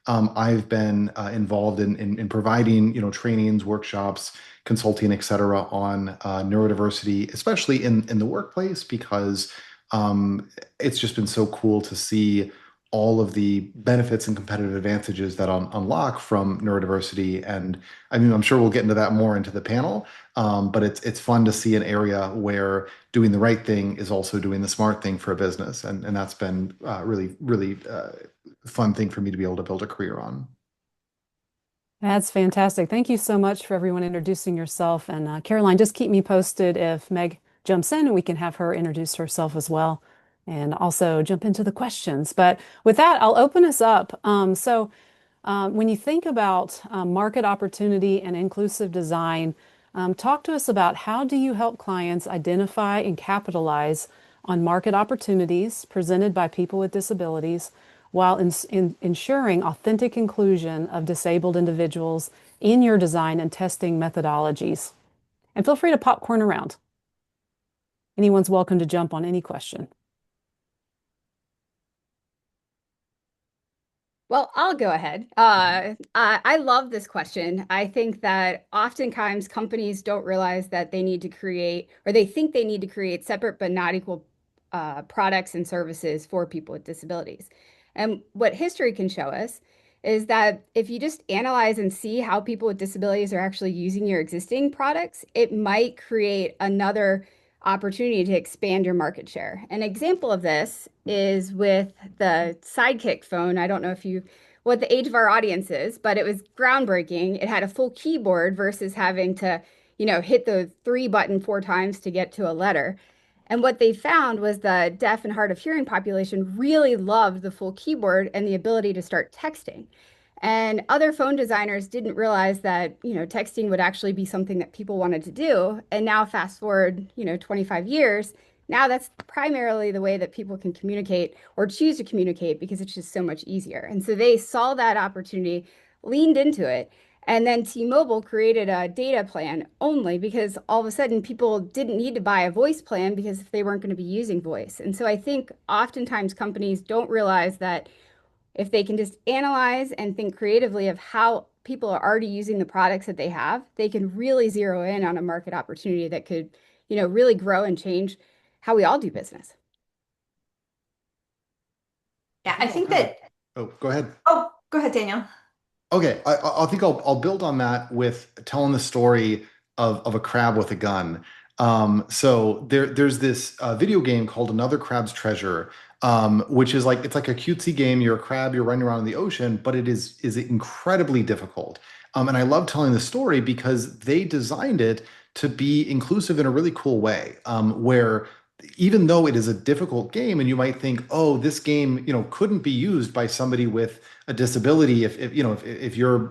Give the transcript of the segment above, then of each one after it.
I've been involved in providing, trainings, workshops, consulting, et cetera, on neurodiversity, especially in the workplace, because it's just been so cool to see all of the benefits and competitive advantages that unlock from neurodiversity. And I mean, I'm sure we'll get into that more into the panel, but it's fun to see an area where doing the right thing is also doing the smart thing for a business, and that's been really fun thing for me to be able to build a career on. That's fantastic. Thank you so much for everyone introducing yourself. And Caroline, just keep me posted if Meg jumps in and we can have her introduce herself as well and also jump into the questions. But with that, I'll open us up. When you think about market opportunity and inclusive design, talk to us about how do you help clients identify and capitalize on market opportunities presented by people with disabilities while ensuring authentic inclusion of disabled individuals in your design and testing methodologies. And feel free to popcorn around. Anyone's welcome to jump on any question. Well, I'll go ahead. I love this question. I think that oftentimes companies don't realize that they need to create, or they think they need to create separate but not equal products and services for people with disabilities. And what history can show us is that if you just analyze and see how people with disabilities are actually using your existing products, it might create another opportunity to expand your market share. An example of this is with the Sidekick phone. I don't know if you what the age of our audience is, but it was groundbreaking. It had a full keyboard versus having to, hit the three button four times to get to a letter. And what they found was the deaf and hard of hearing population really loved the full keyboard and the ability to start texting. And other phone designers didn't realize that, texting would actually be something that people wanted to do. And now fast forward, 25 years, now that's primarily the way that people can communicate or choose to communicate because it's just so much easier. And so they saw that opportunity, leaned into it, and then T-Mobile created a data plan only because all of a sudden people didn't need to buy a voice plan because if they weren't going to be using voice. And so I think oftentimes companies don't realize that if they can just analyze and think creatively of how people are already using the products that they have, they can really zero in on a market opportunity that could, really grow and change how we all do business. Yeah, I think I'll think kind of, that, oh, go ahead. oh, go ahead, Daniel. Okay, I think I'll build on that with telling the story of a crab with a gun. So there's this video game called Another Crab's Treasure, which is like it's like a cutesy game. You're a crab, you're running around in the ocean, but it is incredibly difficult. And I love telling the story because they designed it to be inclusive in a really cool way, where even though it is a difficult game, and you might think, oh, this game, couldn't be used by somebody with a disability if your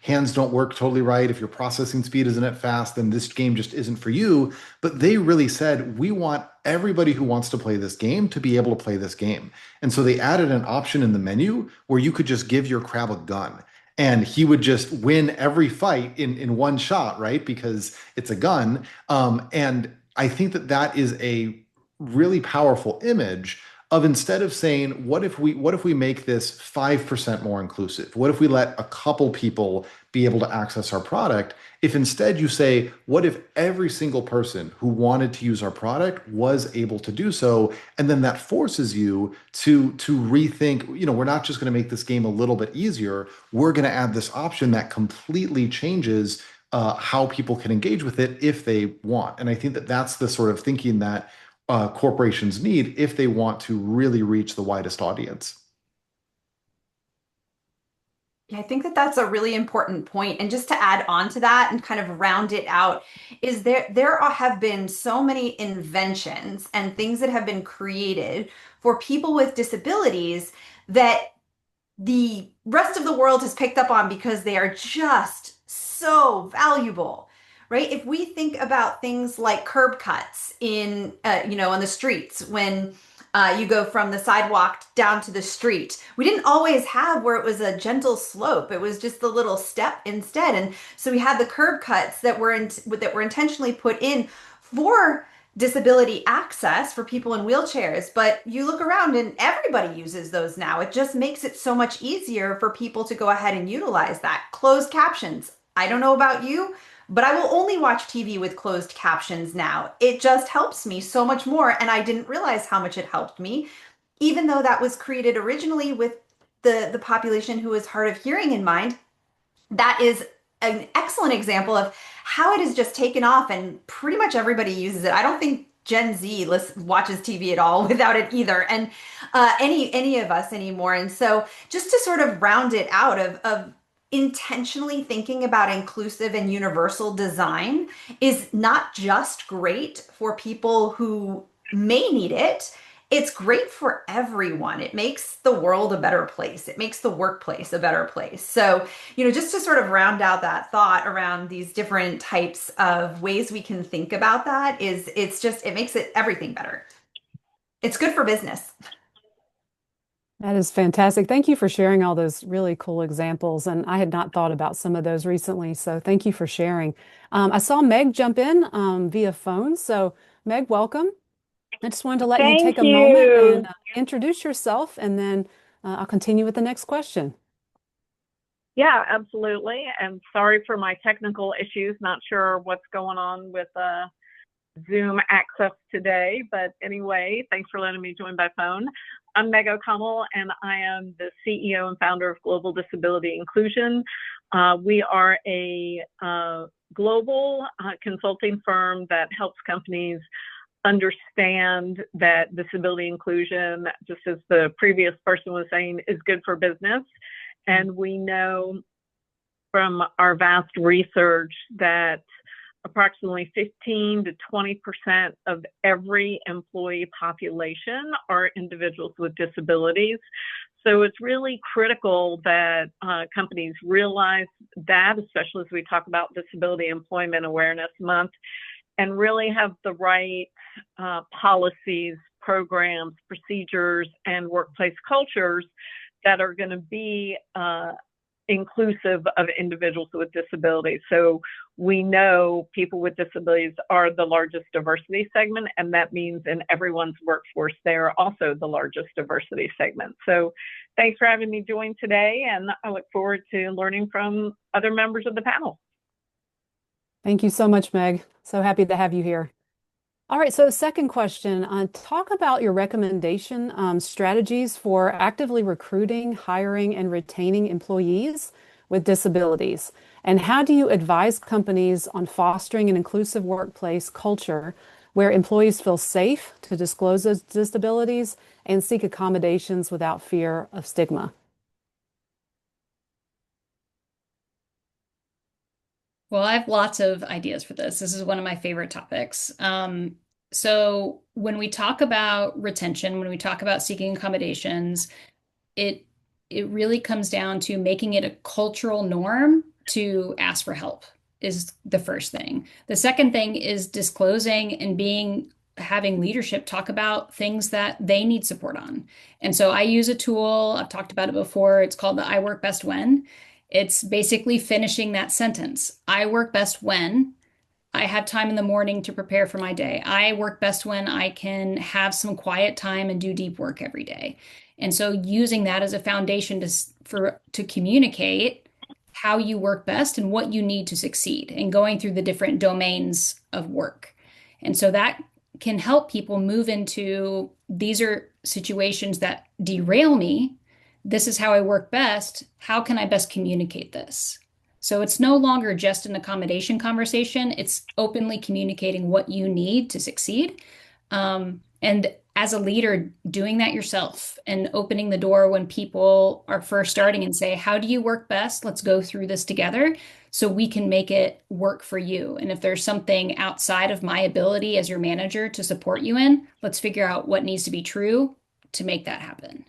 hands don't work totally right, if your processing speed isn't at fast, then this game just isn't for you. But they really said we want everybody who wants to play this game to be able to play this game. And so they added an option in the menu where you could just give your crab a gun and he would just win every fight in one shot, right? Because it's a gun. And I think that is a really powerful image of, instead of saying, what if we make this 5% more inclusive? What if we let a couple people be able to access our product? If instead you say, what if every single person who wanted to use our product was able to do so? And then that forces you to rethink, we're not just going to make this game a little bit easier. We're going to add this option that completely changes how people can engage with it if they want. And I think that's the sort of thinking that corporations need if they want to really reach the widest audience. Yeah, I think that that's a really important point. And just to add on to that and kind of round it out, is have been so many inventions and things that have been created for people with disabilities that the rest of the world has picked up on because they are just so valuable, right? If we think about things like curb cuts on the streets, when you go from the sidewalk down to the street, we didn't always have where it was a gentle slope. It was just the little step instead. And so we had the curb cuts that were intentionally put in for disability access for people in wheelchairs, but you look around and everybody uses those now. It just makes it so much easier for people to go ahead and utilize that. Closed captions. I don't know about you, but I will only watch TV with closed captions now. It just helps me so much more, and I didn't realize how much it helped me, even though that was created originally with the population who is hard of hearing in mind. That is an excellent example of how it has just taken off and pretty much everybody uses it. I don't think Gen Z watches TV at all without it either, and any of us anymore. And so, just to sort of round it out of intentionally thinking about inclusive and universal design is not just great for people who may need it. It's great for everyone. It makes the world a better place. It makes the workplace a better place. So, just to sort of round out that thought around these different types of ways we can think about that it makes it everything better. It's good for business. That is fantastic. Thank you for sharing all those really cool examples. And I had not thought about some of those recently. So thank you for sharing. I saw Meg jump in via phone. So, Meg, welcome. I just wanted to let you Thank take a moment and you. introduce yourself, and then I'll continue with the next question. Yeah, absolutely. And sorry for my technical issues. Not sure what's going on with Zoom access today. But anyway, thanks for letting me join by phone. I'm Meg O'Connell, and I am the CEO and founder of Global Disability Inclusion. We are a global consulting firm that helps companies understand that disability inclusion, just as the previous person was saying, is good for business. And we know from our vast research that approximately 15 to 20% of every employee population are individuals with disabilities. So it's really critical that companies realize that, especially as we talk about Disability Employment Awareness Month, and really have the right policies, programs, procedures, and workplace cultures that are going to be inclusive of individuals with disabilities. So we know people with disabilities are the largest diversity segment, and that means in everyone's workforce, they are also the largest diversity segment. So thanks for having me join today, and I look forward to learning from other members of the panel. Thank you so much, Meg. So happy to have you here. All right, so second question, talk about your recommendation strategies for actively recruiting, hiring, and retaining employees with disabilities. And how do you advise companies on fostering an inclusive workplace culture where employees feel safe to disclose those disabilities and seek accommodations without fear of stigma? Well, I have lots of ideas for this. This is one of my favorite topics. So when we talk about retention, when we talk about seeking accommodations, it it really comes down to making it a cultural norm to ask for help is the first thing. The second thing is disclosing and being having leadership talk about things that they need support on. And so I use a tool, I've talked about it before. It's called the I work best when. It's basically finishing that sentence. I work best when I have time in the morning to prepare for my day. I work best when I can have some quiet time and do deep work every day. And so using that as a foundation to communicate how you work best and what you need to succeed and going through the different domains of work. And so that can help people move into these are situations that derail me. This is how I work best. How can I best communicate this? So it's no longer just an accommodation conversation. It's openly communicating what you need to succeed. And as a leader, doing that yourself and opening the door when people are first starting and say, how do you work best? Let's go through this together so we can make it work for you. And if there's something outside of my ability as your manager to support you in, let's figure out what needs to be true to make that happen.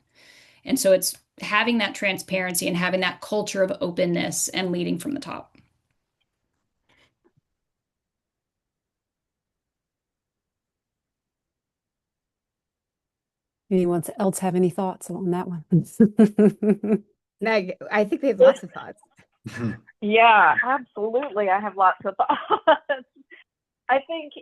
And so it's having that transparency and having that culture of openness and leading from the top. Anyone else have any thoughts on that one? Meg, I think they have lots of thoughts. Yeah, absolutely. I have lots of thoughts. I think,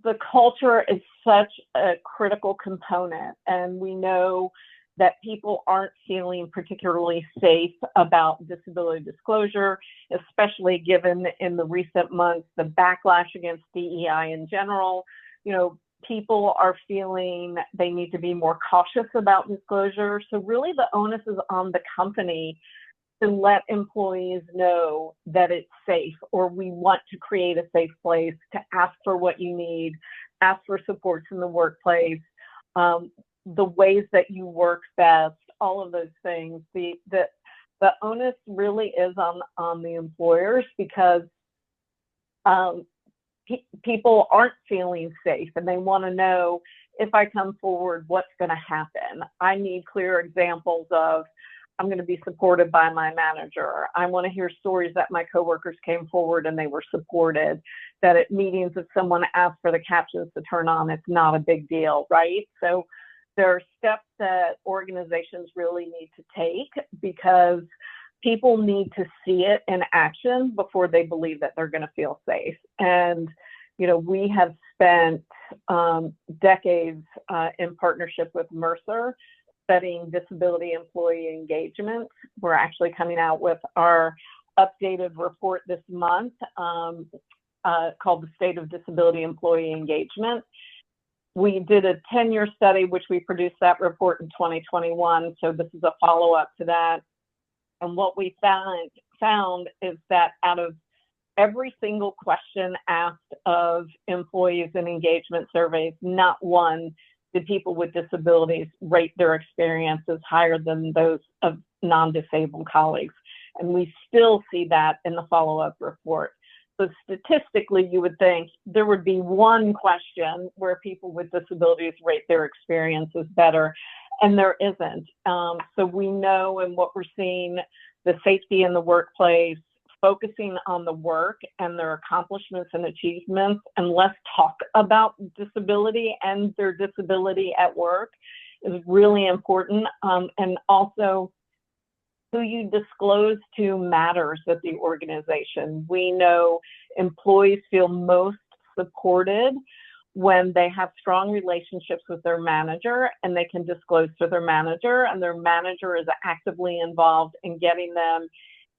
the culture is such a critical component, and we know that people aren't feeling particularly safe about disability disclosure, especially given in the recent months the backlash against DEI in general. You know, people are feeling they need to be more cautious about disclosure. So really the onus is on the company to let employees know that it's safe, or we want to create a safe place to ask for what you need, ask for supports in the workplace, the ways that you work best, all of those things. The onus really is on the employers, because people aren't feeling safe and they want to know, if I come forward, what's going to happen. I need clear examples of, I'm going to be supported by my manager. I want to hear stories that my coworkers came forward and they were supported, that at meetings, if someone asked for the captions to turn on, it's not a big deal, right? So there are steps that organizations really need to take, because people need to see it in action before they believe that they're going to feel safe. And, you know, we have spent decades in partnership with Mercer studying disability employee engagement. We're actually coming out with our updated report this month called the State of Disability Employee Engagement. We did a 10-year study, which we produced that report in 2021. So this is a follow-up to that. And what we found is that out of every single question asked of employees in engagement surveys, not one did people with disabilities rate their experiences higher than those of non-disabled colleagues. And we still see that in the follow-up report. So statistically, you would think there would be one question where people with disabilities rate their experiences better, and there isn't. So we know, and what we're seeing, the safety in the workplace, focusing on the work and their accomplishments and achievements, and less talk about disability and their disability at work is really important. And also, who you disclose to matters at the organization. We know employees feel most supported when they have strong relationships with their manager and they can disclose to their manager, and their manager is actively involved in getting them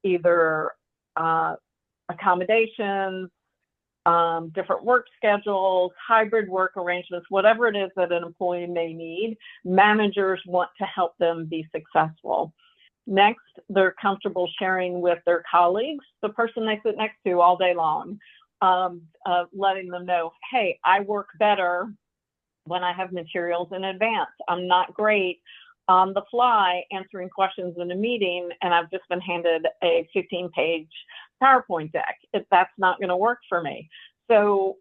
either accommodations, different work schedules, hybrid work arrangements, whatever it is that an employee may need. Managers want to help them be successful. Next, they're comfortable sharing with their colleagues, the person they sit next to all day long, letting them know, hey, I work better when I have materials in advance. I'm not great on the fly answering questions in a meeting, and I've just been handed a 15-page PowerPoint deck. If that's not going to work for me. So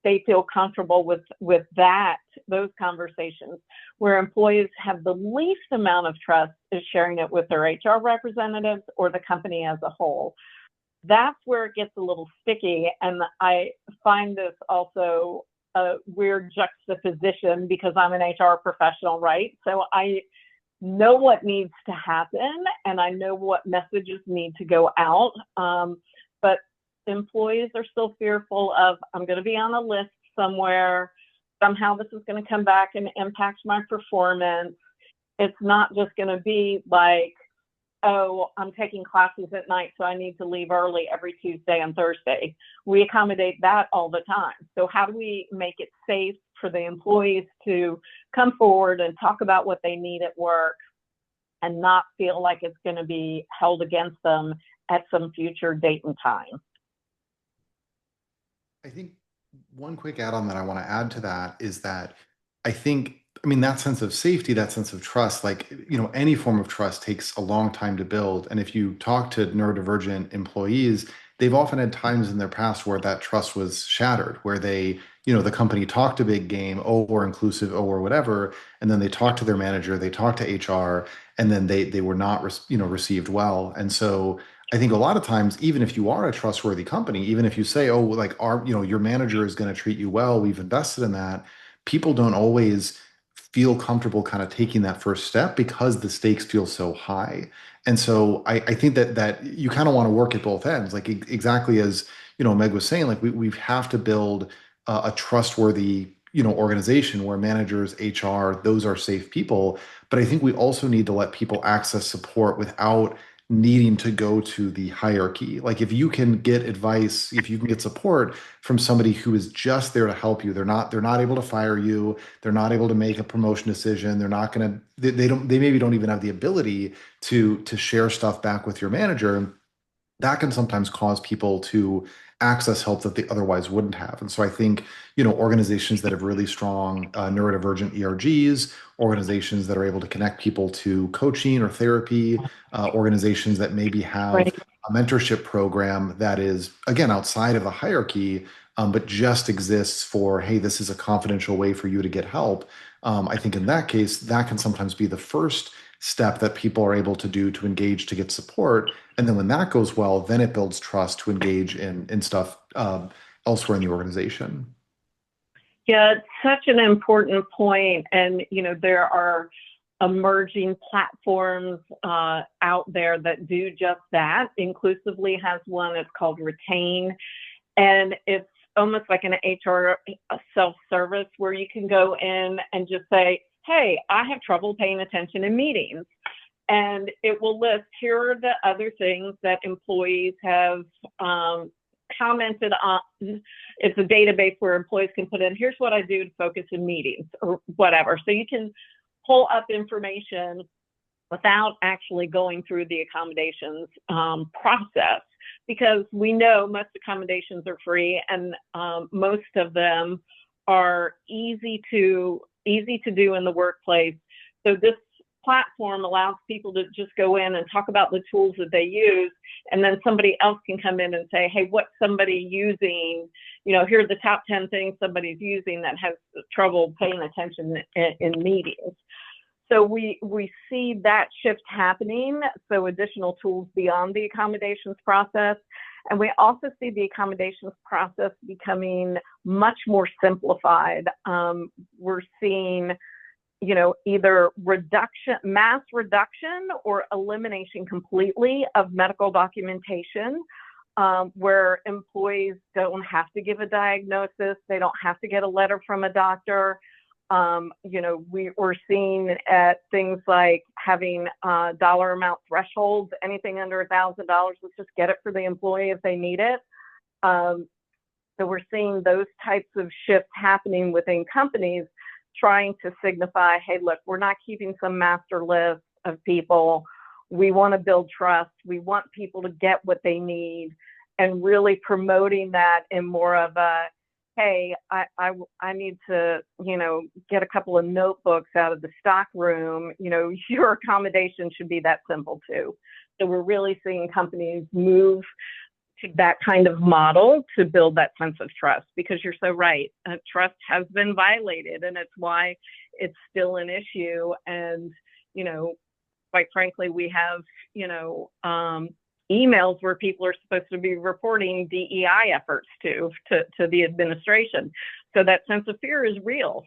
they feel comfortable with that, those conversations. Where employees have the least amount of trust is sharing it with their HR representatives or the company as a whole. That's where it gets a little sticky, and I find this also a weird juxtaposition, because I'm an HR professional, right? So I know what needs to happen and I know what messages need to go out, but employees are still fearful of, I'm going to be on a list somewhere, somehow this is going to come back and impact my performance. It's not just going to be like, oh, I'm taking classes at night, so I need to leave early every Tuesday and Thursday. We accommodate that all the time. So how do we make it safe for the employees to come forward and talk about what they need at work and not feel like it's going to be held against them at some future date and time? I think one quick add-on that I want to add to that is that I mean, that sense of safety, that sense of trust, like, any form of trust takes a long time to build. And if you talk to neurodivergent employees, they've often had times in their past where that trust was shattered, where the company talked a big game, oh, we're inclusive, oh, or whatever. And then they talked to their manager, they talked to HR, and then they were not, received well. And so I think a lot of times, even if you are a trustworthy company, even if you say, oh, like your manager is going to treat you well, we've invested in that, people don't always feel comfortable kind of taking that first step because the stakes feel so high. And so I think that you kind of want to work at both ends, like exactly as Meg was saying, like we have to build a trustworthy, organization where managers, HR, those are safe people. But I think we also need to let people access support without needing to go to the hierarchy. Like if you can get advice, if you can get support from somebody who is just there to help you, they're not able to fire you, they're not able to make a promotion decision, they're not going to they maybe don't even have the ability to share stuff back with your manager. That can sometimes cause people to access help that they otherwise wouldn't have. And so I think, organizations that have really strong neurodivergent ERGs, organizations that are able to connect people to coaching or therapy, organizations that maybe have Right. a mentorship program that is, again, outside of the hierarchy, but just exists for, hey, this is a confidential way for you to get help. I think in that case, that can sometimes be the first step that people are able to do to engage to get support. And then when that goes well, then it builds trust to engage in stuff elsewhere in the organization. Yeah, it's such an important point. And, there are emerging platforms out there that do just that. Inclusively has one, it's called Retain. And it's almost like an HR self-service where you can go in and just say, hey, I have trouble paying attention in meetings. And it will list, here are the other things that employees have commented on. It's a database where employees can put in, here's what I do to focus in meetings or whatever. So you can pull up information without actually going through the accommodations process, because we know most accommodations are free, and most of them are easy to do in the workplace. So this platform allows people to just go in and talk about the tools that they use, and then somebody else can come in and say, hey, what's somebody using? Here are the top 10 things somebody's using that has trouble paying attention in meetings. So we see that shift happening, so additional tools beyond the accommodations process. And we also see the accommodations process becoming much more simplified. We're seeing, either mass reduction or elimination completely of medical documentation, where employees don't have to give a diagnosis, they don't have to get a letter from a doctor. We're seeing at things like having dollar amount thresholds, anything under $1,000, let's just get it for the employee if they need it. So we're seeing those types of shifts happening within companies, trying to signify, hey, look, we're not keeping some master list of people. We want to build trust. We want people to get what they need, and really promoting that in more of a, hey, I need to, get a couple of notebooks out of the stock room. Your accommodation should be that simple too. So we're really seeing companies move to that kind of model to build that sense of trust, because you're so right. Trust has been violated, and it's why it's still an issue. And, quite frankly, we have, emails where people are supposed to be reporting DEI efforts to the administration. So that sense of fear is real.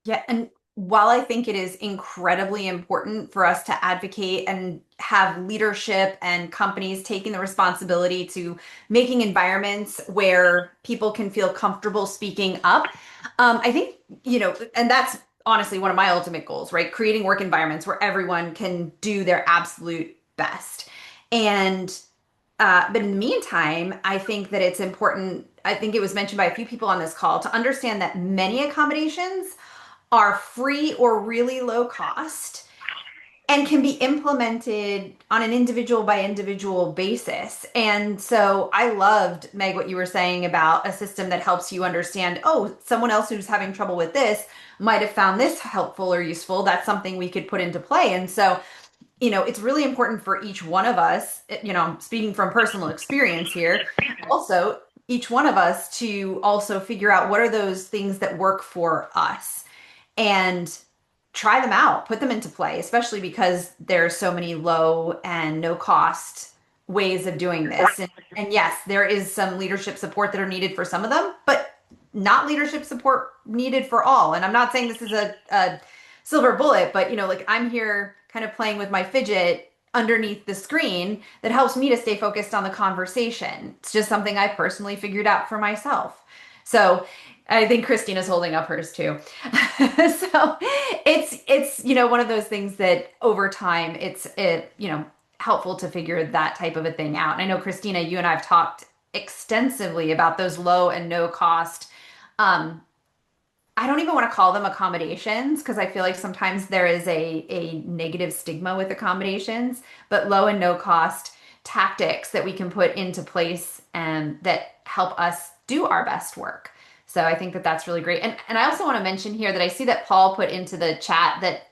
Yeah, and while I think it is incredibly important for us to advocate and have leadership and companies taking the responsibility to making environments where people can feel comfortable speaking up, I think, and that's honestly one of my ultimate goals, right? Creating work environments where everyone can do their absolute best. And but in the meantime, I think that it's important. I think it was mentioned by a few people on this call to understand that many accommodations are free or really low cost and can be implemented on an individual by individual basis. And so I loved, Meg, what you were saying about a system that helps you understand, oh, someone else who's having trouble with this might have found this helpful or useful. That's something we could put into play. And so, it's really important for each one of us, speaking from personal experience here, also each one of us to also figure out what are those things that work for us and try them out, put them into play, especially because there's so many low and no cost ways of doing this. And yes, there is some leadership support that are needed for some of them, but not leadership support needed for all. And I'm not saying this is a silver bullet, but like I'm here kind of playing with my fidget underneath the screen that helps me to stay focused on the conversation. It's just something I personally figured out for myself. So I think Christina's holding up hers too. So it's one of those things that over time it's helpful to figure that type of a thing out. And I know Christina, you and I've talked extensively about those low and no cost um, I don't even want to call them accommodations because I feel like sometimes there is a negative stigma with accommodations, but low and no cost tactics that we can put into place and that help us do our best work. So I think that that's really great. And I also want to mention here that I see that Paul put into the chat that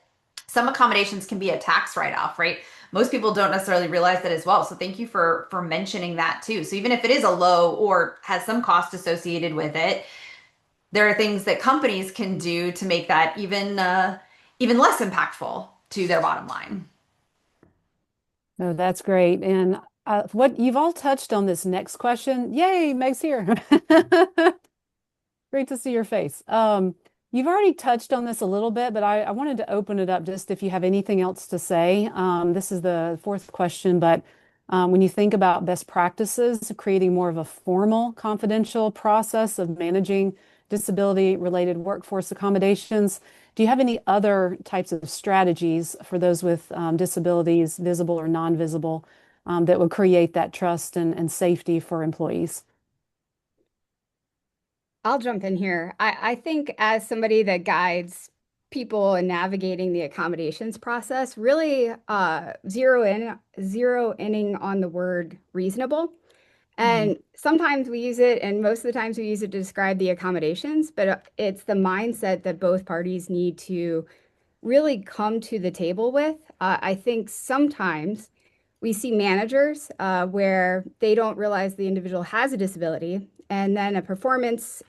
some accommodations can be a tax write-off, right? Most people don't necessarily realize that as well. So thank you for mentioning that too. So even if it is a low or has some cost associated with it, there are things that companies can do to make that even less impactful to their bottom line. Oh, that's great. And what you've all touched on this next question. Yay, Meg's here. Great to see your face. You've already touched on this a little bit, but I wanted to open it up just if you have anything else to say. This is the fourth question, but when you think about best practices, creating more of a formal, confidential process of managing disability-related workforce accommodations, do you have any other types of strategies for those with disabilities, visible or non-visible, that would create that trust and safety for employees? I'll jump in here. I think as somebody that guides people in navigating the accommodations process, really zero inning on the word reasonable. And sometimes we use it, and most of the times we use it to describe the accommodations, but it's the mindset that both parties need to really come to the table with. I think sometimes we see managers where they don't realize the individual has a disability, and then a performance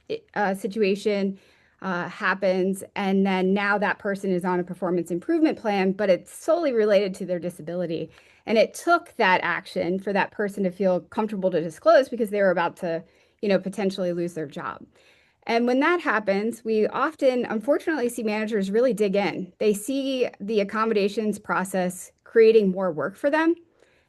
situation happens, and then now that person is on a performance improvement plan, but it's solely related to their disability. And it took that action for that person to feel comfortable to disclose because they were about to, potentially lose their job. And when that happens, we often, unfortunately, see managers really dig in. They see the accommodations process creating more work for them.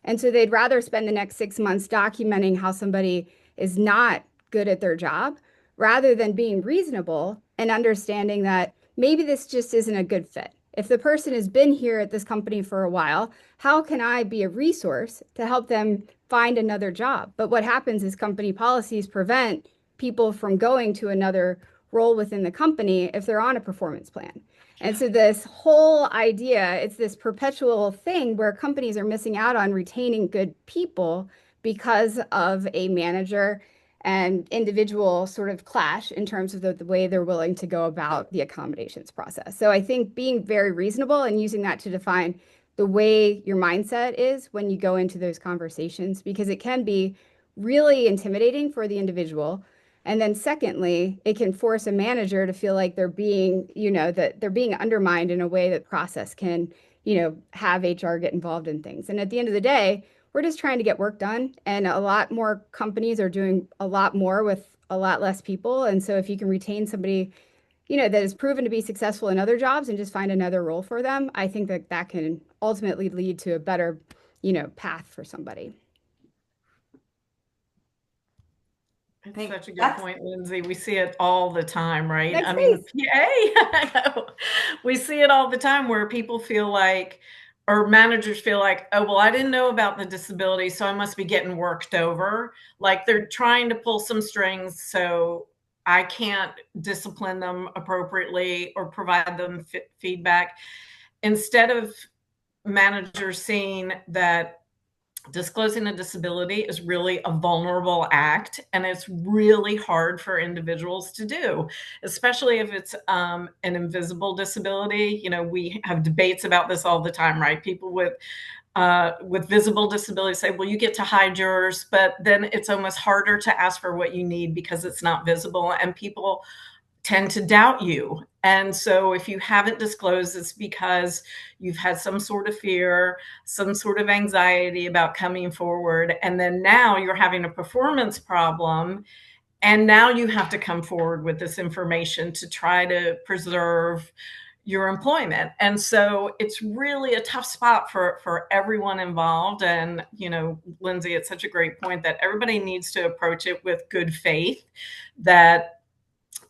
And so they'd rather spend the next 6 months documenting how somebody is not good at their job rather than being reasonable and understanding that maybe this just isn't a good fit. If the person has been here at this company for a while, how can I be a resource to help them find another job? But what happens is company policies prevent people from going to another role within the company if they're on a performance plan. And so this whole idea, it's this perpetual thing where companies are missing out on retaining good people because of a manager and individual sort of clash in terms of the way they're willing to go about the accommodations process. So I think being very reasonable and using that to define the way your mindset is when you go into those conversations, because it can be really intimidating for the individual. And then secondly, it can force a manager to feel like they're being, that they're being undermined in a way that process can, have HR get involved in things. And at the end of the day, we're just trying to get work done. And a lot more companies are doing a lot more with a lot less people. And so if you can retain somebody, that is proven to be successful in other jobs and just find another role for them, I think that that can ultimately lead to a better, path for somebody. It's such a good point, Lindsay. We see it all the time, right? Next I mean, space. yay! I know. We see it all the time where people feel like, or managers feel like, oh, well, I didn't know about the disability, so I must be getting worked over. Like they're trying to pull some strings so I can't discipline them appropriately or provide them feedback. Instead of managers seeing that disclosing a disability is really a vulnerable act, and it's really hard for individuals to do, especially if it's an invisible disability. We have debates about this all the time, right? People with visible disabilities say, well, you get to hide yours, but then it's almost harder to ask for what you need because it's not visible, and people tend to doubt you. And so if you haven't disclosed, it's because you've had some sort of fear, some sort of anxiety about coming forward. And then now you're having a performance problem. And now you have to come forward with this information to try to preserve your employment. And so it's really a tough spot for everyone involved. And, Lindsay, it's such a great point that everybody needs to approach it with good faith that,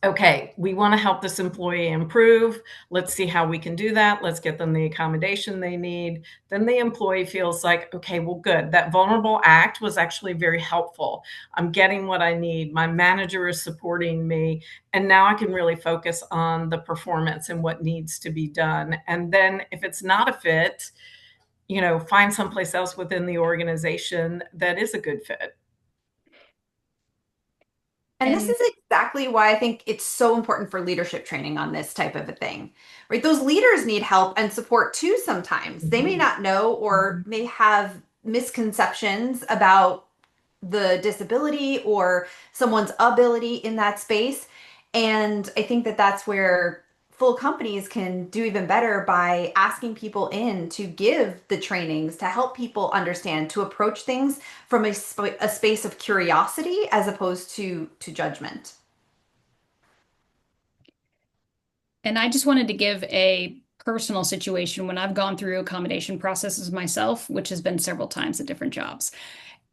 okay, we want to help this employee improve. Let's see how we can do that. Let's get them the accommodation they need. Then the employee feels like, okay, well, good. That vulnerable act was actually very helpful. I'm getting what I need. My manager is supporting me. And now I can really focus on the performance and what needs to be done. And then if it's not a fit, find someplace else within the organization that is a good fit. And this is exactly why I think it's so important for leadership training on this type of a thing, right? Those leaders need help and support too sometimes. They may not know or may have misconceptions about the disability or someone's ability in that space. And I think that that's where full companies can do even better by asking people in to give the trainings to help people understand, to approach things from a space of curiosity as opposed to judgment. And I just wanted to give a personal situation when I've gone through accommodation processes myself, which has been several times at different jobs.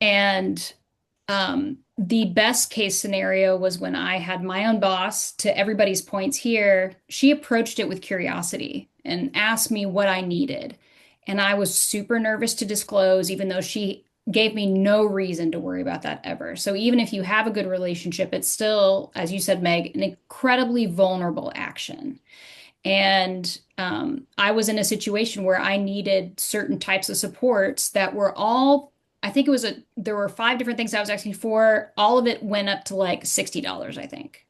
And the best case scenario was when I had my own boss, to everybody's points here, she approached it with curiosity and asked me what I needed. And I was super nervous to disclose, even though she gave me no reason to worry about that ever. So even if you have a good relationship, it's still, as you said, Meg, an incredibly vulnerable action. And I was in a situation where I needed certain types of supports that were all, I think there were 5 different things I was asking for. All of it went up to like $60, I think.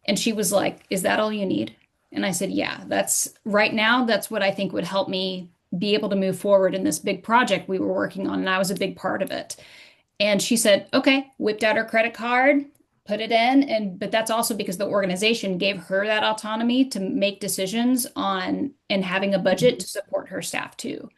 And she was like, "Is that all you need?" And I said, "Yeah, that's right now, that's what I think would help me be able to move forward in this big project we were working on." And I was a big part of it. And she said, "Okay," whipped out her credit card, put it in. But that's also because the organization gave her that autonomy to make decisions on and having a budget to support her staff too.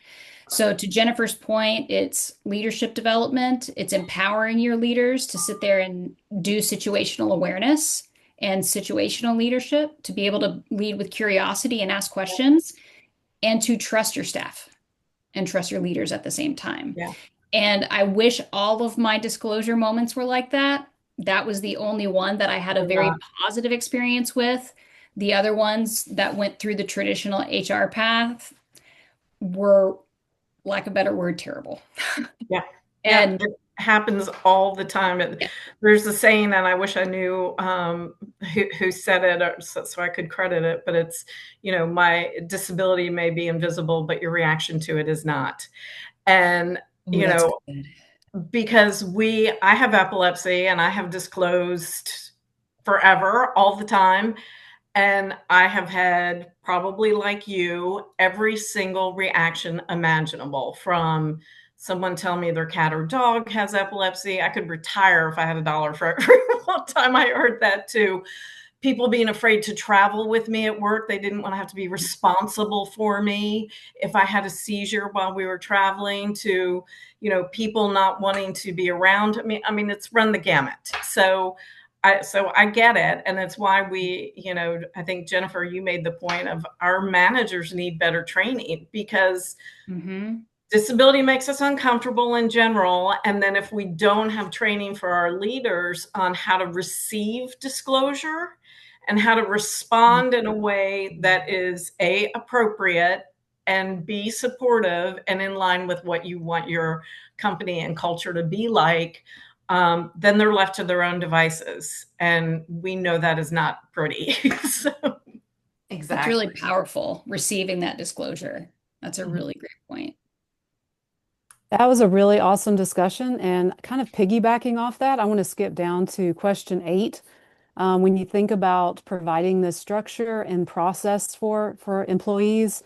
So to Jennifer's point, it's leadership development, it's empowering your leaders to sit there and do situational awareness and situational leadership, to be able to lead with curiosity and ask questions, and to trust your staff and trust your leaders at the same time. Yeah. And I wish all of my disclosure moments were like that. That was the only one that I had a very positive experience with. The other ones that went through the traditional HR path were, lack of a better word, terrible. Yeah. And it happens all the time. There's a saying, and I wish I knew who said it so I could credit it, but it's, my disability may be invisible, but your reaction to it is not. And, because I have epilepsy and I have disclosed forever, all the time. And I have had, probably like you, every single reaction imaginable, from someone telling me their cat or dog has epilepsy. I could retire if I had $1 for every one time I heard that, too. People being afraid to travel with me at work. They didn't want to have to be responsible for me if I had a seizure while we were traveling, to, people not wanting to be around me. I mean, it's run the gamut. So I get it. And it's why I think, Jennifer, you made the point of our managers need better training, because disability makes us uncomfortable in general. And then if we don't have training for our leaders on how to receive disclosure and how to respond in a way that is appropriate, and B, supportive and in line with what you want your company and culture to be like, then they're left to their own devices. And we know that is not pretty. So. Exactly. It's really powerful receiving that disclosure. That's a really great point. That was a really awesome discussion. And kind of piggybacking off that, I want to skip down to question 8. When you think about providing this structure and process for employees,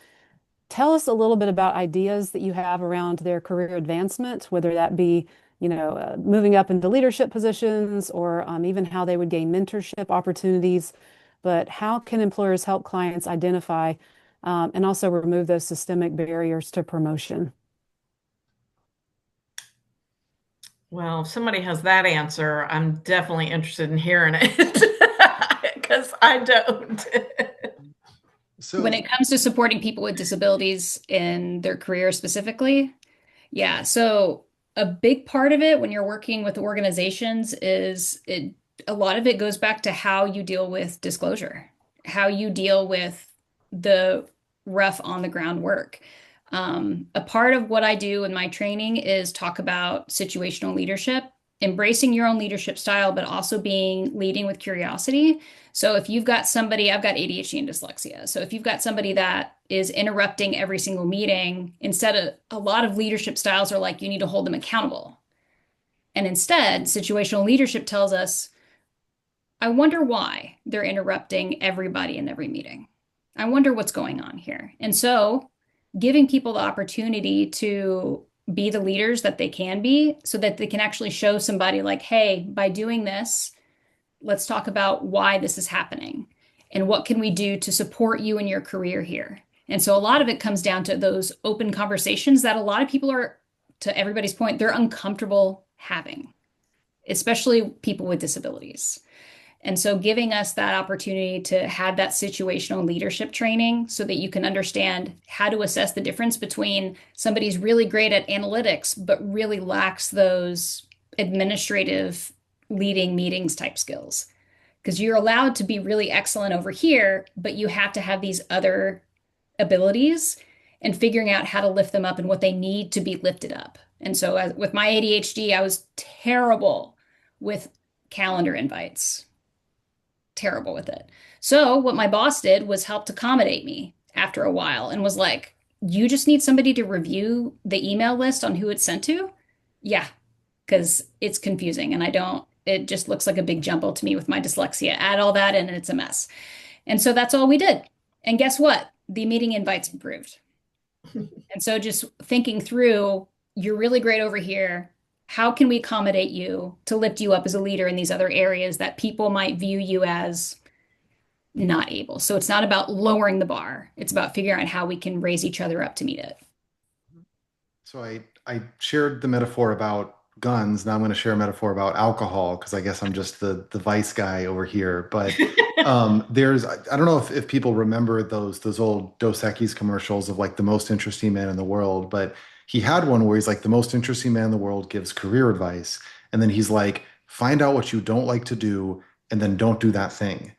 tell us a little bit about ideas that you have around their career advancement, whether that be, moving up into leadership positions, or even how they would gain mentorship opportunities. But how can employers help clients identify and also remove those systemic barriers to promotion? Well, if somebody has that answer, I'm definitely interested in hearing it, because I don't. When it So comes to supporting people with disabilities in their career specifically, yeah. So a big part of it when you're working with organizations is a lot of it goes back to how you deal with disclosure, how you deal with the rough on the ground work. A part of what I do in my training is talk about situational leadership, embracing your own leadership style, but also being leading with curiosity. So if you've got somebody, I've got ADHD and dyslexia. So if you've got somebody that is interrupting every single meeting, instead of a lot of leadership styles are like, you need to hold them accountable. And instead, situational leadership tells us, I wonder why they're interrupting everybody in every meeting. I wonder what's going on here. And so giving people the opportunity to be the leaders that they can be so that they can actually show somebody like, hey, by doing this, let's talk about why this is happening and what can we do to support you in your career here. And so a lot of it comes down to those open conversations that a lot of people are, to everybody's point, they're uncomfortable having, especially people with disabilities. And so giving us that opportunity to have that situational leadership training so that you can understand how to assess the difference between somebody's really great at analytics, but really lacks those administrative leading meetings type skills. Because you're allowed to be really excellent over here, but you have to have these other abilities and figuring out how to lift them up and what they need to be lifted up. And so with my ADHD, I was terrible with calendar invites, terrible with it. So what my boss did was helped accommodate me after a while and was like, you just need somebody to review the email list on who it's sent to? Yeah, because it's confusing and it just looks like a big jumble to me with my dyslexia. Add all that in and it's a mess. And so that's all we did. And guess what? The meeting invites improved. And so just thinking through, you're really great over here. How can we accommodate you to lift you up as a leader in these other areas that people might view you as not able? So it's not about lowering the bar. It's about figuring out how we can raise each other up to meet it. So I shared the metaphor about guns. Now I'm going to share a metaphor about alcohol because I guess I'm just the vice guy over here. But there's I don't know if people remember those old Dos Equis commercials of like the most interesting man in the world, but he had one where he's like the most interesting man in the world gives career advice, and then he's like find out what you don't like to do and then don't do that thing,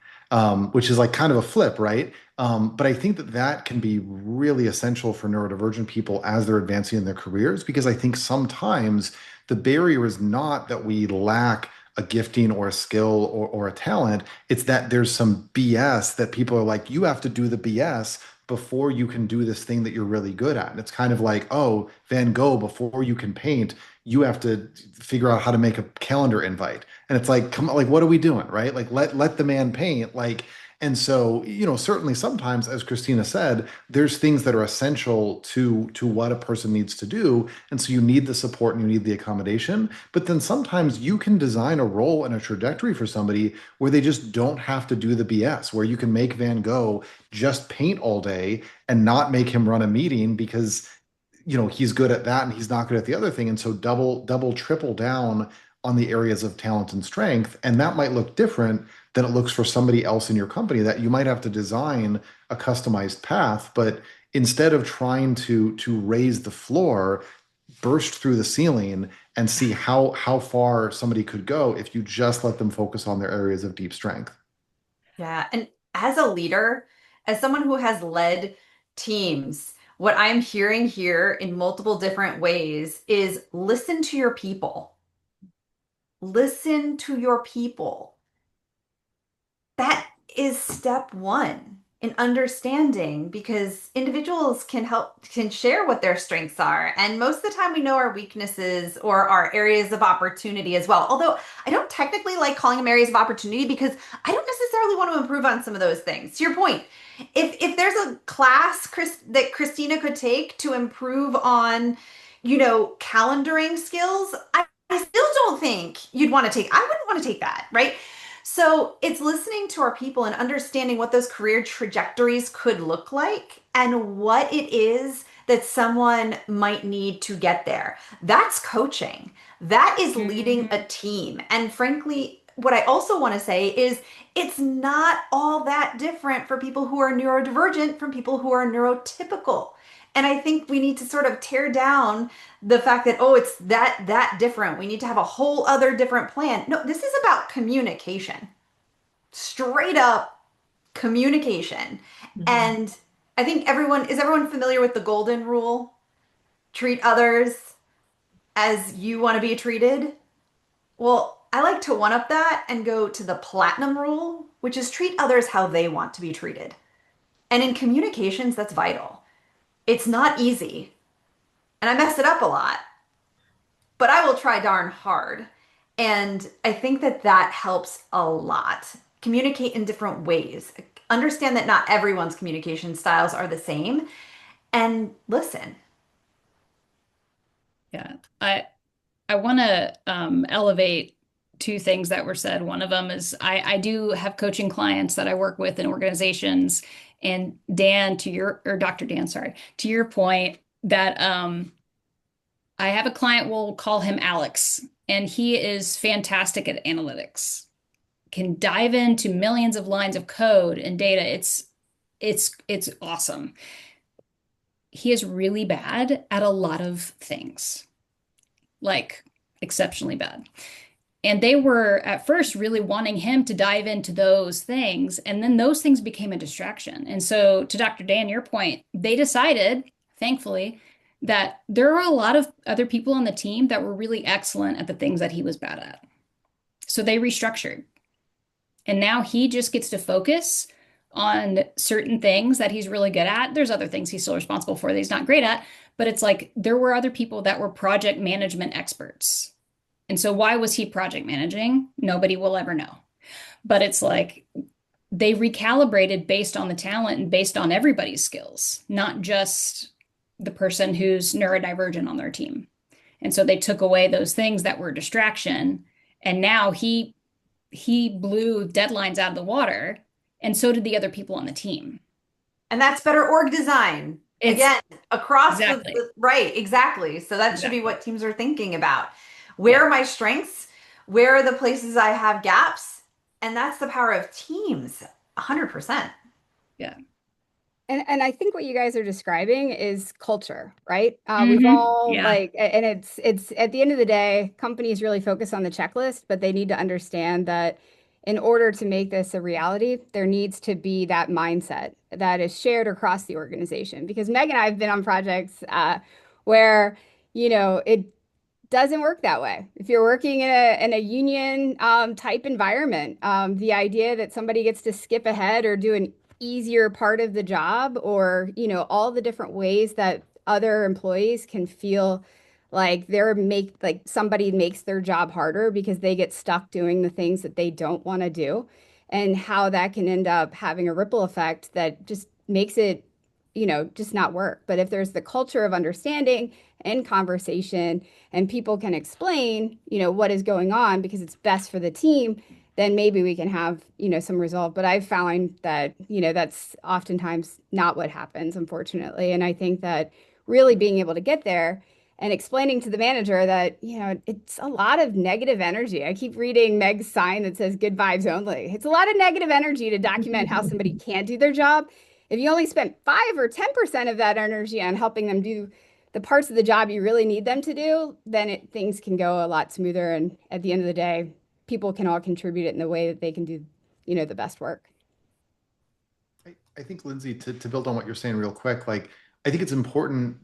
which is like kind of a flip, right? But I think that that can be really essential for neurodivergent people as they're advancing in their careers, because I think sometimes the barrier is not that we lack a gifting or a skill or a talent. It's that there's some BS that people are like, you have to do the BS before you can do this thing that you're really good at. And it's kind of like, oh, Van Gogh, before you can paint, you have to figure out how to make a calendar invite. And it's like, come on, like, what are we doing, right? Like, let the man paint. Like, and so, certainly sometimes, as Christina said, there's things that are essential to what a person needs to do. And so you need the support and you need the accommodation. But then sometimes you can design a role and a trajectory for somebody where they just don't have to do the BS, where you can make Van Gogh just paint all day and not make him run a meeting because he's good at that and he's not good at the other thing. And so double triple down on the areas of talent and strength, and that might look different than it looks for somebody else in your company, that you might have to design a customized path. But instead of trying to raise the floor, burst through the ceiling and see how far somebody could go if you just let them focus on their areas of deep strength. Yeah. And as a leader, as someone who has led teams, what I'm hearing here in multiple different ways is listen to your people. Listen to your people. That is step one in understanding, because individuals can share what their strengths are. And most of the time we know our weaknesses or our areas of opportunity as well. Although I don't technically like calling them areas of opportunity because I don't necessarily want to improve on some of those things. To your point, if there's a class that Christina could take to improve on, calendaring skills, I still don't think I wouldn't want to take that, right? So it's listening to our people and understanding what those career trajectories could look like and what it is that someone might need to get there. That's coaching. That is leading Mhm. a team. And frankly, what I also want to say is it's not all that different for people who are neurodivergent from people who are neurotypical. And I think we need to sort of tear down the fact that, oh, it's that different. We need to have a whole other different plan. No, this is about communication. Straight up communication. Mhm. And I think everyone familiar with the golden rule? Treat others as you want to be treated. Well, I like to one up that and go to the platinum rule, which is treat others how they want to be treated. And in communications, that's vital. It's not easy, and I mess it up a lot, but I will try darn hard. And I think that that helps a lot. Communicate in different ways. Understand that not everyone's communication styles are the same, and listen. Yeah. I want to elevate two things that were said. One of them is I do have coaching clients that I work with in organizations. And Dan, to your, or Dr. Dan, sorry, to your point that I have a client, we'll call him Alex, and he is fantastic at analytics, can dive into millions of lines of code and data. It's awesome. He is really bad at a lot of things, like exceptionally bad. And they were at first really wanting him to dive into those things. And then those things became a distraction. And so, to Dr. Dan, your point, they decided, thankfully, that there were a lot of other people on the team that were really excellent at the things that he was bad at. So they restructured. And now he just gets to focus on certain things that he's really good at. There's other things he's still responsible for that he's not great at, but it's like there were other people that were project management experts. And so why was he project managing? Nobody will ever know. But it's like they recalibrated based on the talent and based on everybody's skills, not just the person who's neurodivergent on their team. And so they took away those things that were distraction. And now he blew deadlines out of the water, and so did the other people on the team. And that's better org design. It's Again, across exactly, right, exactly. So that should be exactly. what teams are thinking about. Where Yeah, are my strengths? Where are the places I have gaps? And that's the power of teams, 100%. yeah. And I think what you guys are describing is culture, right? We've all Yeah. and it's at the end of the day, companies really focus on the checklist, but they need to understand that in order to make this a reality, there needs to be that mindset that is shared across the organization. Because Meg and I have been on projects where, it doesn't work that way. If you're working in a union type environment, the idea that somebody gets to skip ahead or do an easier part of the job, or all the different ways that other employees can feel like like somebody makes their job harder because they get stuck doing the things that they don't want to do, and how that can end up having a ripple effect that just makes it just not work. But if there's the culture of understanding and conversation, and people can explain, what is going on because it's best for the team, then maybe we can have, some resolve. But I've found that, that's oftentimes not what happens, unfortunately. And I think that really being able to get there and explaining to the manager that, it's a lot of negative energy. I keep reading Meg's sign that says good vibes only. It's a lot of negative energy to document how somebody can't do their job. If you only spent 5 or 10% of that energy on helping them do the parts of the job you really need them to do, then things can go a lot smoother. And at the end of the day, people can all contribute it in the way that they can do, the best work. I think, Lindsay, to build on what you're saying real quick, like I think it's important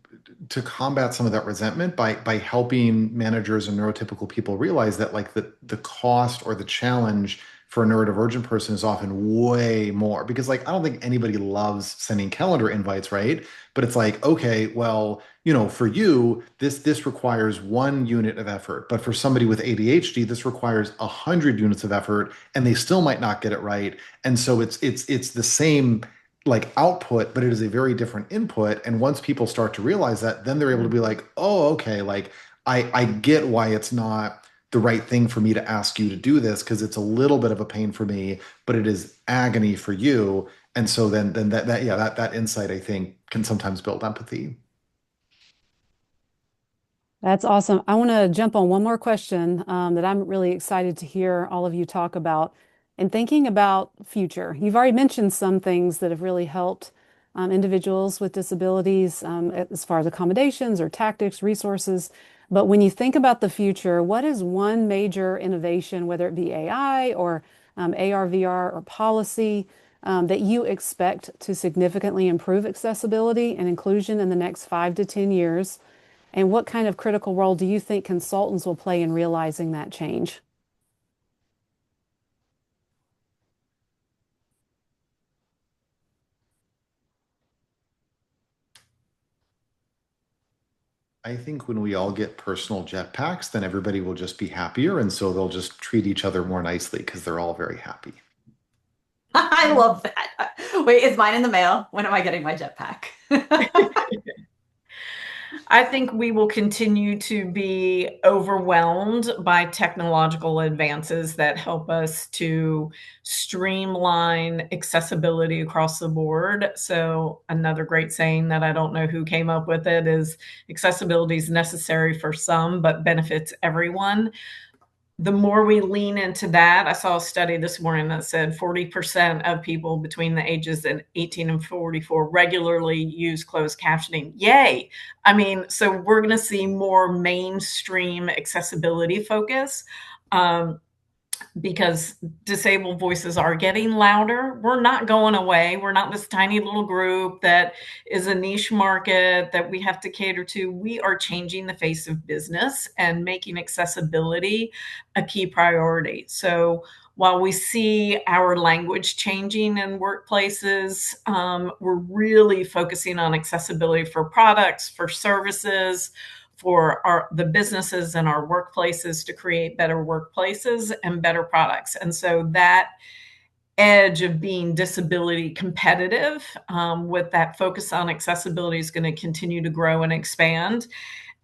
to combat some of that resentment by helping managers and neurotypical people realize that like the cost or the challenge for a neurodivergent person is often way more because like I don't think anybody loves sending calendar invites, right? But it's like, okay, well, for you, this requires 1 unit of effort, but for somebody with ADHD, this requires 100 units of effort, and they still might not get it right. And so it's the same like output, but it is a very different input. And once people start to realize that, then they're able to be like, oh, okay, like I get why it's not the right thing for me to ask you to do this because it's a little bit of a pain for me, but it is agony for you. And so then that yeah, that insight I think can sometimes build empathy. That's awesome. I want to jump on one more question that I'm really excited to hear all of you talk about. And thinking about future, you've already mentioned some things that have really helped individuals with disabilities as far as accommodations or tactics, resources. But when you think about the future, what is one major innovation, whether it be AI or AR, VR, or policy, that you expect to significantly improve accessibility and inclusion in the next 5 to 10 years? And what kind of critical role do you think consultants will play in realizing that change? I think when we all get personal jetpacks, then everybody will just be happier. And so they'll just treat each other more nicely because they're all very happy. I love that. Wait, is mine in the mail? When am I getting my jetpack? I think we will continue to be overwhelmed by technological advances that help us to streamline accessibility across the board. So, another great saying that I don't know who came up with it is accessibility is necessary for some, but benefits everyone. The more we lean into that, I saw a study this morning that said 40% of people between the ages of 18 and 44 regularly use closed captioning. Yay. I mean, so we're going to see more mainstream accessibility focus. Because disabled voices are getting louder. We're not going away. We're not this tiny little group that is a niche market that we have to cater to. We are changing the face of business and making accessibility a key priority. So while we see our language changing in workplaces, we're really focusing on accessibility for products, for services, for the businesses and our workplaces to create better workplaces and better products. And so that edge of being disability competitive with that focus on accessibility is going to continue to grow and expand.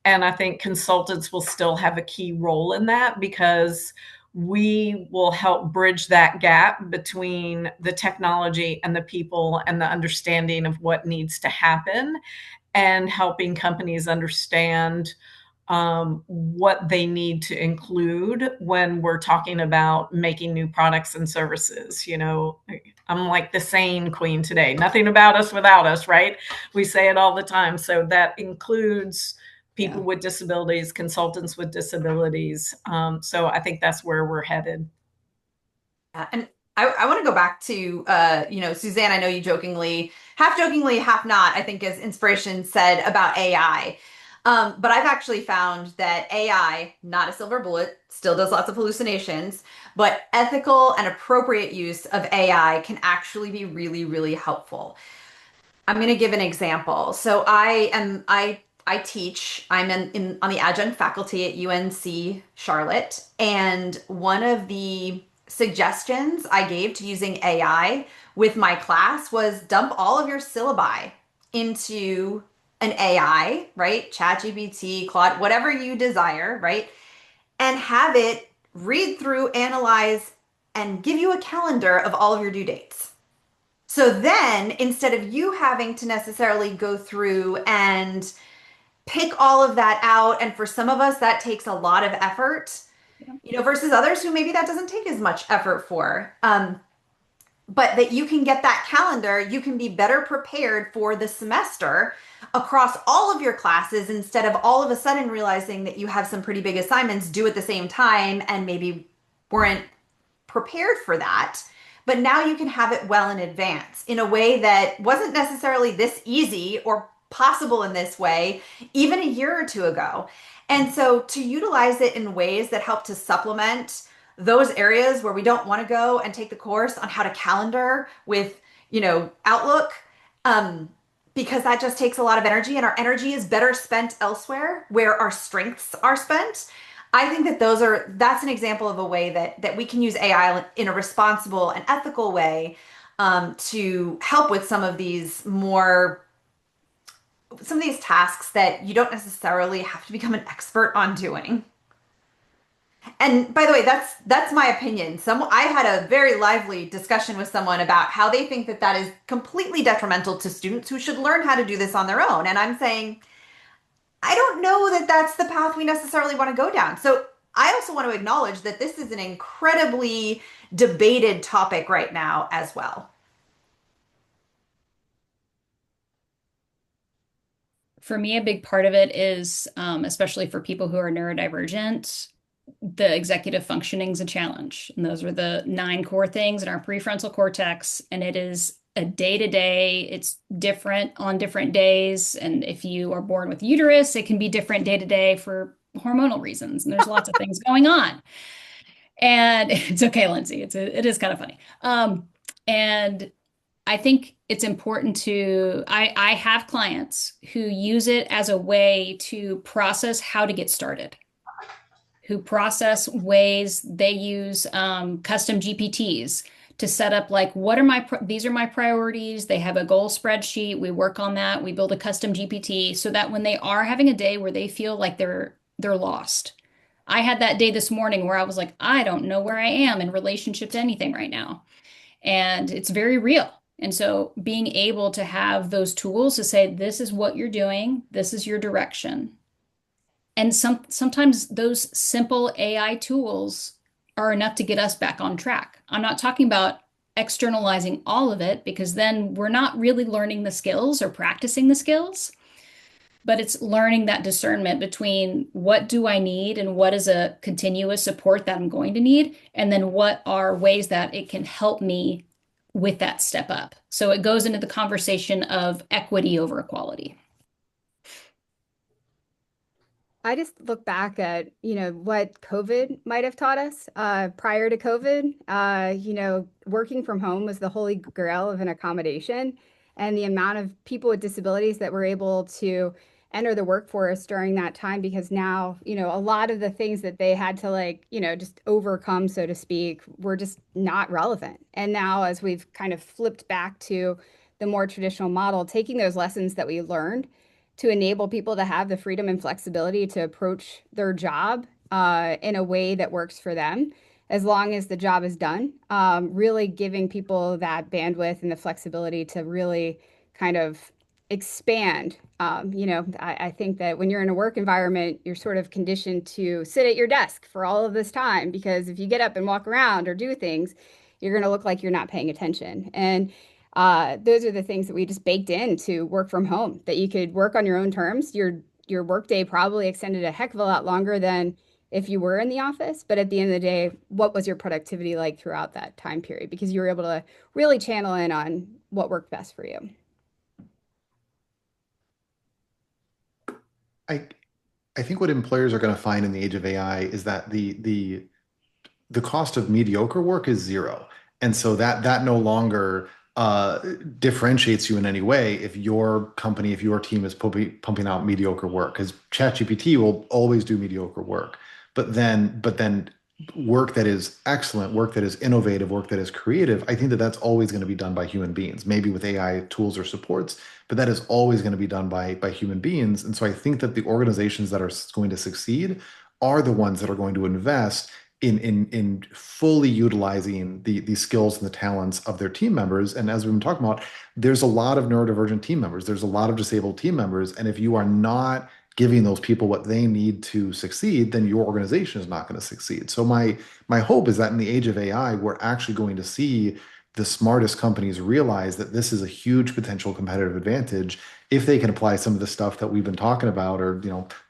And I think consultants will still have a key role in that because we will help bridge that gap between the technology and the people and the understanding of what needs to happen and helping companies understand what they need to include when we're talking about making new products and services. You know, I'm like the sane queen today. Nothing about us without us, right? We say it all the time. So that includes people Yeah. with disabilities, consultants with disabilities. So I think that's where we're headed. Yeah, and I want to go back to, Suzanne, I know you jokingly, half not, I think as inspiration said about AI. But I've actually found that AI, not a silver bullet, still does lots of hallucinations, but ethical and appropriate use of AI can actually be really, really helpful. I'm going to give an example. So I teach. I'm on the adjunct faculty at UNC Charlotte, and one of the suggestions I gave to using AI with my class was dump all of your syllabi into an AI, right? ChatGPT, Claude, whatever you desire, right? And have it read through, analyze, and give you a calendar of all of your due dates. So then, instead of you having to necessarily go through and pick all of that out, and for some of us, that takes a lot of effort, versus others who maybe that doesn't take as much effort for. But that you can get that calendar, you can be better prepared for the semester across all of your classes instead of all of a sudden realizing that you have some pretty big assignments due at the same time and maybe weren't prepared for that. But now you can have it well in advance in a way that wasn't necessarily this easy or possible in this way even a year or two ago. And so to utilize it in ways that help to supplement those areas where we don't want to go and take the course on how to calendar with, Outlook, because that just takes a lot of energy and our energy is better spent elsewhere where our strengths are spent. I think that that's an example of a way that we can use AI in a responsible and ethical way to help with some of these tasks that you don't necessarily have to become an expert on doing. And by the way, that's my opinion. I had a very lively discussion with someone about how they think that that is completely detrimental to students who should learn how to do this on their own. And I'm saying, I don't know that that's the path we necessarily want to go down. So I also want to acknowledge that this is an incredibly debated topic right now as well. For me, a big part of it is, especially for people who are neurodivergent, the executive functioning is a challenge. And those are the 9 core things in our prefrontal cortex. And it is a day to day, it's different on different days. And if you are born with uterus, it can be different day to day for hormonal reasons. And there's lots of things going on. And it's okay, Lindsay. It is kind of funny. And I think it's important to, I have clients who use it as a way to process how to get started, who process ways they use custom GPTs to set up like, what are these are my priorities. They have a goal spreadsheet. We work on that. We build a custom GPT so that when they are having a day where they feel like they're lost. I had that day this morning where I was like, I don't know where I am in relationship to anything right now. And it's very real. And so being able to have those tools to say, this is what you're doing, this is your direction. And sometimes those simple AI tools are enough to get us back on track. I'm not talking about externalizing all of it because then we're not really learning the skills or practicing the skills, but it's learning that discernment between what do I need and what is a continuous support that I'm going to need, and then what are ways that it can help me with that step up. So it goes into the conversation of equity over equality. I just look back at, what COVID might have taught us. Prior to COVID, working from home was the holy grail of an accommodation. And the amount of people with disabilities that were able to enter the workforce during that time, because now, a lot of the things that they had to just overcome, so to speak, were just not relevant. And now, as we've kind of flipped back to the more traditional model, taking those lessons that we learned to enable people to have the freedom and flexibility to approach their job in a way that works for them, as long as the job is done. Really giving people that bandwidth and the flexibility to really kind of expand. I think that when you're in a work environment, you're sort of conditioned to sit at your desk for all of this time, because if you get up and walk around or do things, you're going to look like you're not paying attention. And those are the things that we just baked in to work from home, that you could work on your own terms. Your workday probably extended a heck of a lot longer than if you were in the office. But at the end of the day, what was your productivity like throughout that time period? Because you were able to really channel in on what worked best for you. I I think what employers are going to find in the age of AI is that the cost of mediocre work is zero. And so that no longer differentiates you in any way if your company, if your team is pumping out mediocre work, because ChatGPT will always do mediocre work. But then work that is excellent, work that is innovative, work that is creative, I think that that's always going to be done by human beings, maybe with AI tools or supports, but that is always going to be done by human beings. And so I think that the organizations that are going to succeed are the ones that are going to invest in fully utilizing the skills and the talents of their team members. And as we've been talking about, there's a lot of neurodivergent team members, there's a lot of disabled team members, and if you are not giving those people what they need to succeed, then your organization is not going to succeed. So my hope is that in the age of AI, we're actually going to see the smartest companies realize that this is a huge potential competitive advantage if they can apply some of the stuff that we've been talking about, or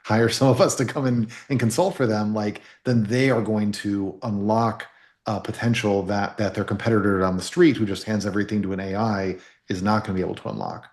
hire some of us to come in and consult for them, like then they are going to unlock potential that their competitor on the street who just hands everything to an AI is not going to be able to unlock.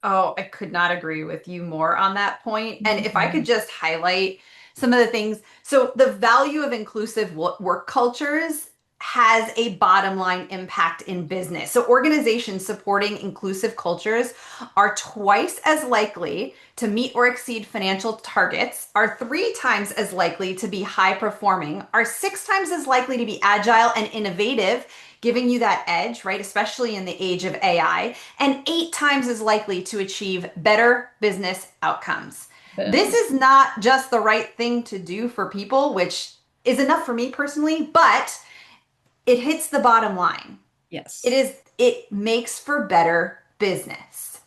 Oh, I could not agree with you more on that point. And if I could just highlight some of the things. So, the value of inclusive work cultures has a bottom line impact in business. So, organizations supporting inclusive cultures are twice as likely to meet or exceed financial targets, are 3 times as likely to be high performing, are 6 times as likely to be agile and innovative, giving you that edge, right? Especially in the age of AI, and 8 times as likely to achieve better business outcomes. This Boom. is not just the right thing to do for people, which is enough for me personally, but it hits the bottom line. Yes. It makes for better business.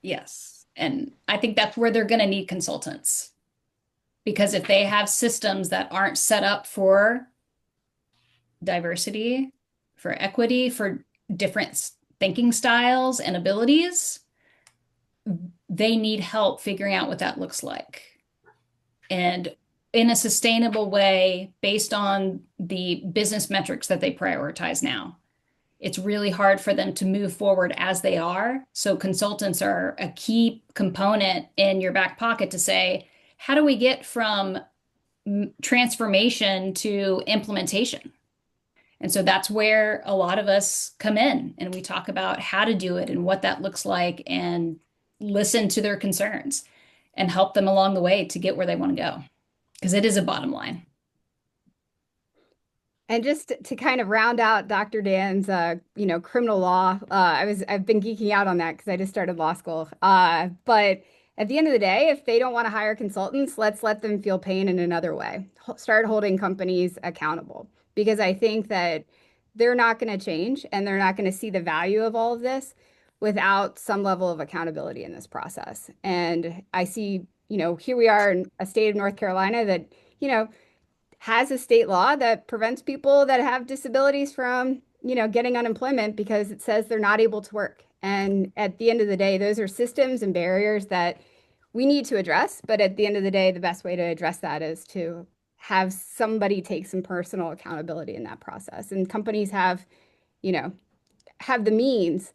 Yes. And I think that's where they're going to need consultants. Because if they have systems that aren't set up for diversity, for equity, for different thinking styles and abilities, they need help figuring out what that looks like. And in a sustainable way, based on the business metrics that they prioritize now. It's really hard for them to move forward as they are. So consultants are a key component in your back pocket to say, how do we get from transformation to implementation? And so that's where a lot of us come in and we talk about how to do it and what that looks like and listen to their concerns and help them along the way to get where they want to go. Because it is a bottom line. And just to kind of round out Dr. Dan's, criminal law, I've been geeking out on that because I just started law school. But at the end of the day, if they don't want to hire consultants, let's let them feel pain in another way. Start holding companies accountable because I think that they're not going to change and they're not going to see the value of all of this without some level of accountability in this process. And I see, here we are in a state of North Carolina that, has a state law that prevents people that have disabilities from, getting unemployment because it says they're not able to work. And at the end of the day, those are systems and barriers that we need to address. But at the end of the day, the best way to address that is to have somebody take some personal accountability in that process. And companies have the means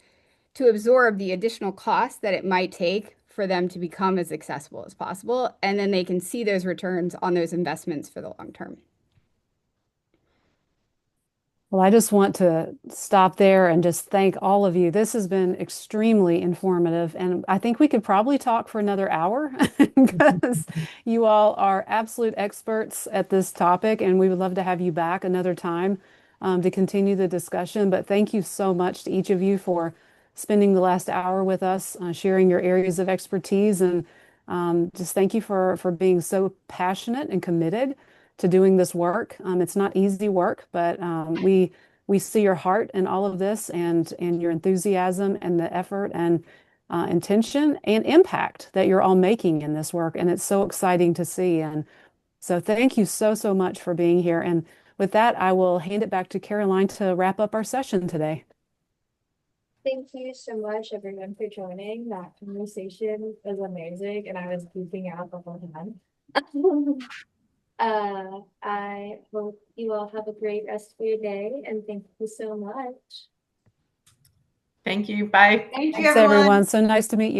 to absorb the additional costs that it might take for them to become as accessible as possible. And then they can see those returns on those investments for the long term. Well, I just want to stop there and just thank all of you. This has been extremely informative, and I think we could probably talk for another hour because you all are absolute experts at this topic, and we would love to have you back another time to continue the discussion. But thank you so much to each of you for spending the last hour with us, sharing your areas of expertise, and just thank you for being so passionate and committed to doing this work. It's not easy work, but we see your heart in all of this and your enthusiasm and the effort and intention and impact that you're all making in this work. And it's so exciting to see. And so thank you so much for being here. And with that, I will hand it back to Caroline to wrap up our session today. Thank you so much, everyone, for joining. That conversation was amazing, and I was geeking out the whole time. I hope you all have a great rest of your day, and thank you so much. Thank you. Bye. Thanks, everyone. So nice to meet you.